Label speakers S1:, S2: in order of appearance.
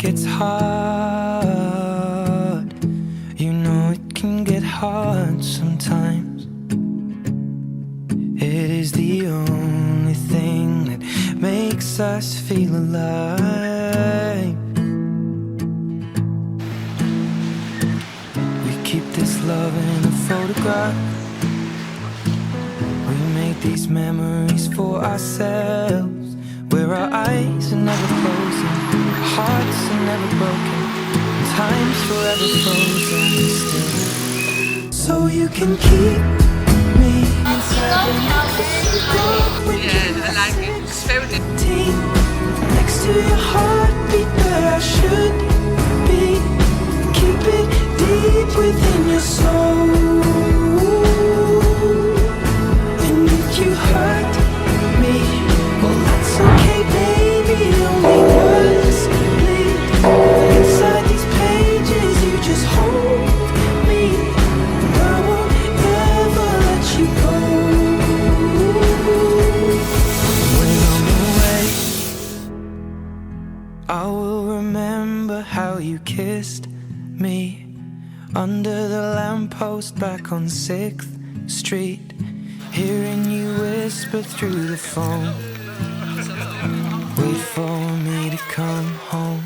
S1: gets hard. You know it can get hard sometimes. It is the only thing that makes us feel alive. We keep this love in a photograph. We make these memories for ourselves, where our eyes are never closing, our hearts are never broken, and time's forever frozen still. So you can keep me inside
S2: Yeah, I like it. It's very good.
S1: next to your heartbeat where I should be. Keep it deep within your soul. And if you hurt me, well that's okay baby, only words bleed. Inside these pages you just hold me, and I won't ever let you go. When I'm away, I will remember how you kissed me under the lamppost back on 6th Street, hearing you whisper through the phone, wait for me to come home.